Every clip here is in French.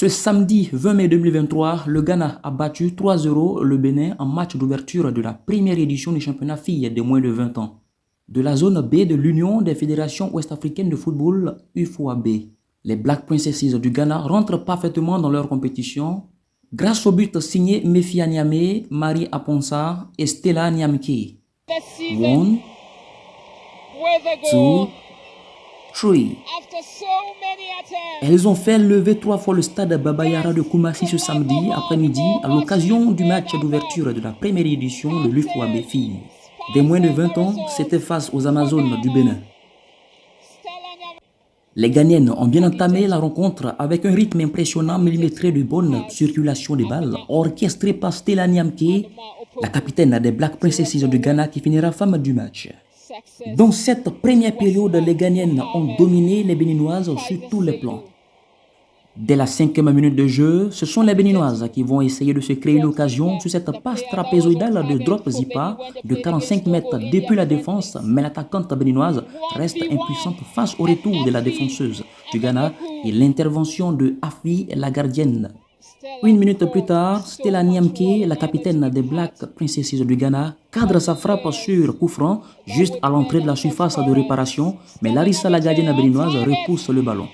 Ce samedi 20 mai 2023, le Ghana a battu 3-0 le Bénin en match d'ouverture de la première édition du championnat filles de moins de 20 ans. De la zone B de l'Union des fédérations ouest-africaines de football, UFOAB, les Black Princesses du Ghana rentrent parfaitement dans leur compétition grâce au but signé Mefia Niamé, Marie Aponsa et Stella Niamke. 1, 2, 3. Elles ont fait lever 3 fois le stade Baba Yara de Koumassi ce samedi après-midi à l'occasion du match d'ouverture de la première édition de l'UFOAB filles. Des moins de 20 ans, c'était face aux Amazones du Bénin. Les Ghanéennes ont bien entamé la rencontre avec un rythme impressionnant millimétré de bonne circulation des balles, orchestré par Stella Niamke, la capitaine des Black Princesses du Ghana qui finira femme du match. Dans cette première période, les Ghanéennes ont dominé les Béninoises sur tous les plans. Dès la 5e minute de jeu, ce sont les Béninoises qui vont essayer de se créer une occasion sur cette passe trapézoïdale de Drop Zipa de 45 mètres depuis la défense, mais l'attaquante béninoise reste impuissante face au retour de la défenseuse du Ghana et l'intervention de Afi, la gardienne. Une minute plus tard, Stella Niamke, la capitaine des Black Princesses du Ghana, cadre sa frappe sur coup franc juste à l'entrée de la surface de réparation, mais Larissa, la gardienne béninoise, repousse le ballon.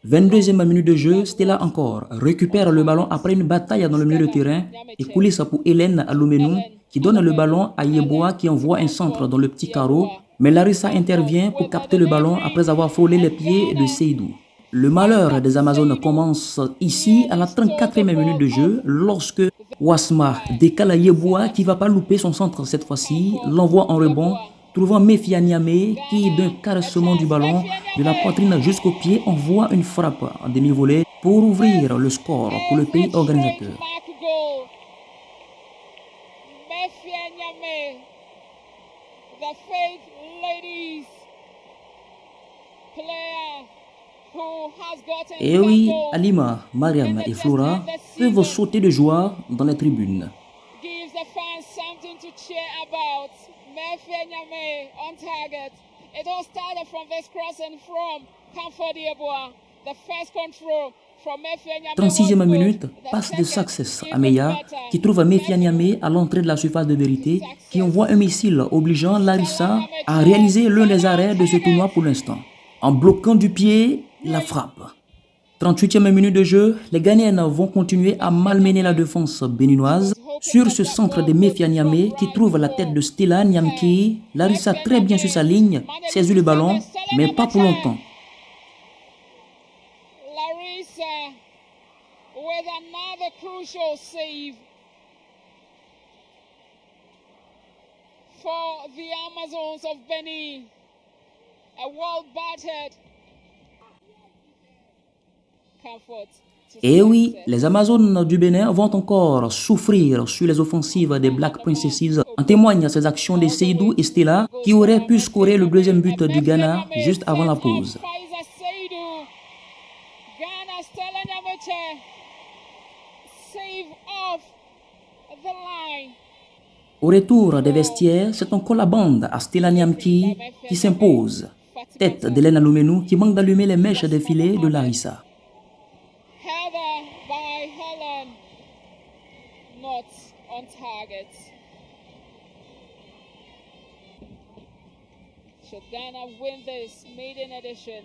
22e minute de jeu, Stella encore récupère le ballon après une bataille dans le milieu de terrain et coulisse pour Hélène Alomenou qui donne le ballon à Yeboah qui envoie un centre dans le petit carreau, mais Larissa intervient pour capter le ballon après avoir frôlé les pieds de Seydou. Le malheur des Amazones commence ici à la 34e minute de jeu lorsque Wasma décale Yeboah qui ne va pas louper son centre cette fois-ci, l'envoie en rebond, trouvant Mefia Niamé qui, d'un caressement du ballon de la poitrine jusqu'au pied, envoie une frappe en demi-volée pour ouvrir le score pour le pays organisateur. Et oui, Alima, Mariam et Flora peuvent sauter de joie dans les tribunes. Mefia Niamé on target. It all started from this cross and from Comfort Yeboah. The first control from Mefia Niamé. 36e minute, passe de Success à Meya qui trouve Mefia Niamé à l'entrée de la surface de vérité qui envoie un missile obligeant Larissa à réaliser l'un des arrêts de ce tournoi pour l'instant. En bloquant du pied la frappe. 38e minute de jeu, les Ghanéennes vont continuer à malmener la défense béninoise. Sur ce centre de Mefia Niamé qui trouve la tête de Stella Niamke, Larissa très bien sur sa ligne, saisit le ballon, mais pas pour longtemps. Larissa with another crucial save for the Amazons of Benin. A well battered Comfort. Et oui, les Amazones du Bénin vont encore souffrir sur les offensives des Black Princesses. En témoignent ces actions de Seydou et Stella qui auraient pu scorer le deuxième but du Ghana juste avant la pause. Au retour des vestiaires, c'est encore la bande à Stella Niamke qui s'impose. Tête d'Hélène Alomenou qui manque d'allumer les mèches défilées de Larissa. On target. Should Ghana win this maiden edition?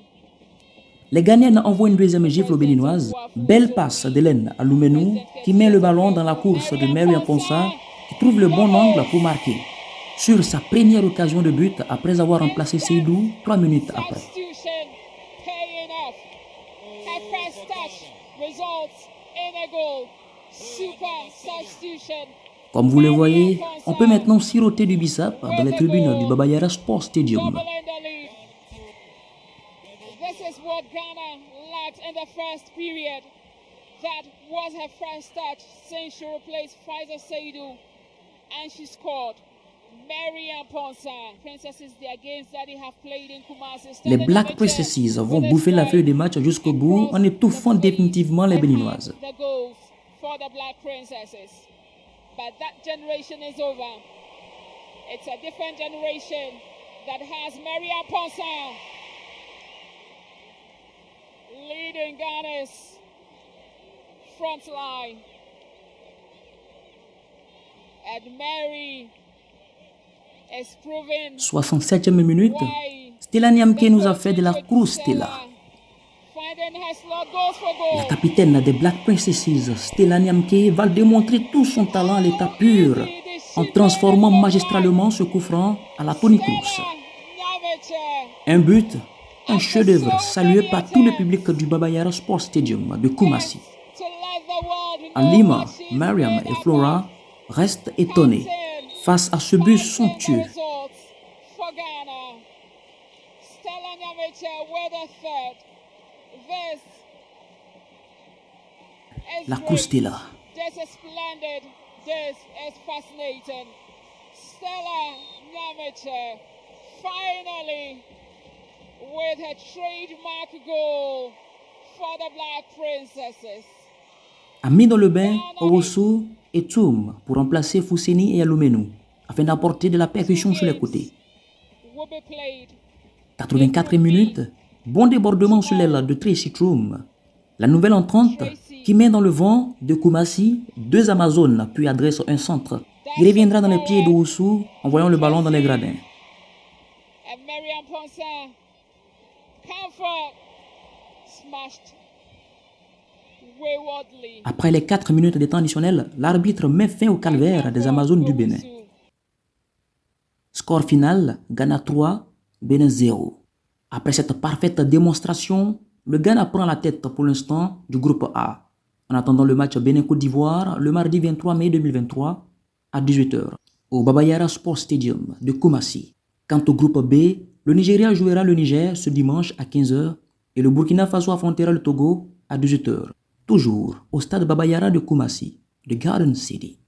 Les Ghanéennes envoient une deuxième gifle aux Béninoises. Belle passe d'Hélène Alomenou qui met le ballon dans la course de Mary Aponsa qui trouve le bon angle pour marquer. Sur sa première occasion de but après avoir remplacé Seydou 3 minutes après. Comme vous le voyez, on peut maintenant siroter du bissap dans les tribunes du Baba Yara Sports Stadium. Les Black Princesses vont bouffer la feuille de match jusqu'au bout en étouffant définitivement les Béninoises. But that generation is over. It's a different generation that has Mary Aponsa leading Ghana's front line. And Mary is proving 67e minute, why Stella Niamke the nous a coach fait de la Richard cruz Stella, Stella. finding her slot goes for La goal. capitaine des Black Princesses, Stella Niamke, va démontrer tout son talent à l'état pur en transformant magistralement ce coup franc à la Tony Kroos. Stella Nyamete Un but, un chef-d'œuvre salué par tout le public du Baba Yara Sports Stadium de Kumasi. to let the world En know Lima, what she's Mariam made et up Flora of. restent étonnés face à ce but somptueux. Results for Ghana. Stella Nyamete with a third. This is La great. cruz Stella. This is splendid. This is fascinating. Stella Nyamete finally with her trademark goal for the Black Princesses. A mis dans le bain Owusu et Toum pour remplacer Fousseni et Alumenu afin d'apporter de la percussion sur les côtés. Will be played 84 minutes, bon débordement sur l'aile de Tracy Troum. La nouvelle entrante qui met dans le vent de Kumasi 2 Amazones puis adresse un centre. Il reviendra dans les pieds d'Owusu en voyant le ballon dans les gradins. and Mariam Ponsa. Comfort smashed waywardly. Après les 4 minutes de temps additionnel, l'arbitre met fin au calvaire des Amazones du Bénin. Score final, Ghana 3, Bénin 0. Après cette parfaite démonstration, le Ghana prend la tête pour l'instant du groupe A. En attendant le match Bénin-Côte d'Ivoire le mardi 23 mai 2023 à 18h au Baba Yara Sports Stadium de Kumasi. Quant au groupe B, le Nigeria jouera le Niger ce dimanche à 15h et le Burkina Faso affrontera le Togo à 18h. Toujours au stade Baba Yara de Kumasi, de Garden City.